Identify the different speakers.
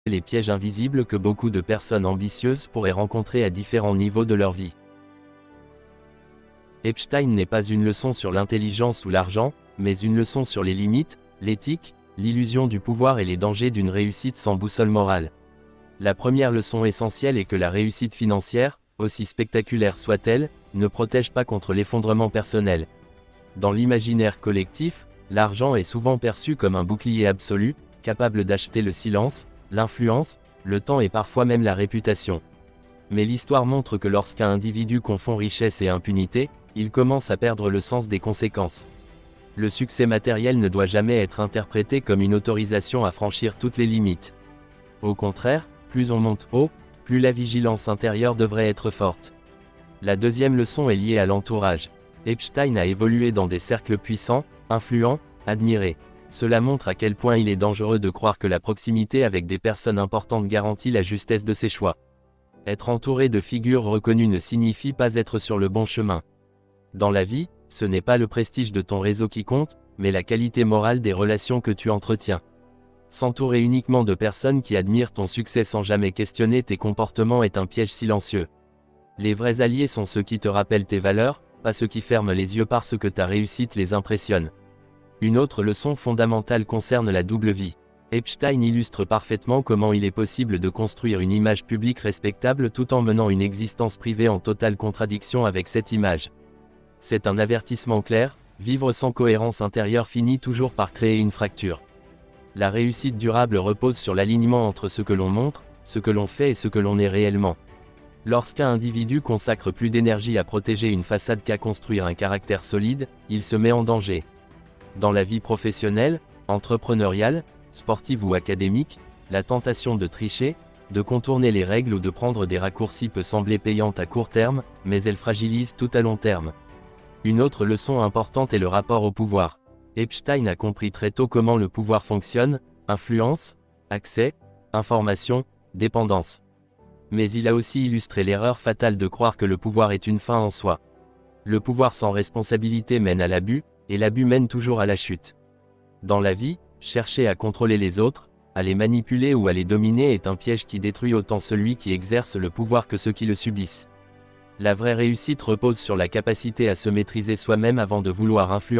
Speaker 1: les pièges invisibles que beaucoup de personnes ambitieuses pourraient rencontrer à différents niveaux de leur vie. Epstein n'est pas une leçon sur l'intelligence ou l'argent, mais une leçon sur les limites, l'éthique, l'illusion du pouvoir et les dangers d'une réussite sans boussole morale. La première leçon essentielle est que la réussite financière, aussi spectaculaire soit-elle, ne protège pas contre l'effondrement personnel. Dans l'imaginaire collectif, l'argent est souvent perçu comme un bouclier absolu, capable d'acheter le silence, l'influence, le temps et parfois même la réputation. Mais l'histoire montre que lorsqu'un individu confond richesse et impunité, il commence à perdre le sens des conséquences. Le succès matériel ne doit jamais être interprété comme une autorisation à franchir toutes les limites. Au contraire, plus on monte haut, plus la vigilance intérieure devrait être forte. La deuxième leçon est liée à l'entourage. Epstein a évolué dans des cercles puissants, influents, admirés. Cela montre à quel point il est dangereux de croire que la proximité avec des personnes importantes garantit la justesse de ses choix. Être entouré de figures reconnues ne signifie pas être sur le bon chemin. Dans la vie, ce n'est pas le prestige de ton réseau qui compte, mais la qualité morale des relations que tu entretiens. S'entourer uniquement de personnes qui admirent ton succès sans jamais questionner tes comportements est un piège silencieux. Les vrais alliés sont ceux qui te rappellent tes valeurs, pas ceux qui ferment les yeux parce que ta réussite les impressionne. Une autre leçon fondamentale concerne la double vie. Epstein illustre parfaitement comment il est possible de construire une image publique respectable tout en menant une existence privée en totale contradiction avec cette image. C'est un avertissement clair, vivre sans cohérence intérieure finit toujours par créer une fracture. La réussite durable repose sur l'alignement entre ce que l'on montre, ce que l'on fait et ce que l'on est réellement. Lorsqu'un individu consacre plus d'énergie à protéger une façade qu'à construire un caractère solide, il se met en danger. Dans la vie professionnelle, entrepreneuriale, sportive ou académique, la tentation de tricher, de contourner les règles ou de prendre des raccourcis peut sembler payante à court terme, mais elle fragilise tout à long terme. Une autre leçon importante est le rapport au pouvoir. Epstein a compris très tôt comment le pouvoir fonctionne, influence, accès, information, dépendance. Mais il a aussi illustré l'erreur fatale de croire que le pouvoir est une fin en soi. Le pouvoir sans responsabilité mène à l'abus, et l'abus mène toujours à la chute. Dans la vie, chercher à contrôler les autres, à les manipuler ou à les dominer est un piège qui détruit autant celui qui exerce le pouvoir que ceux qui le subissent. La vraie réussite repose sur la capacité à se maîtriser soi-même avant de vouloir influencer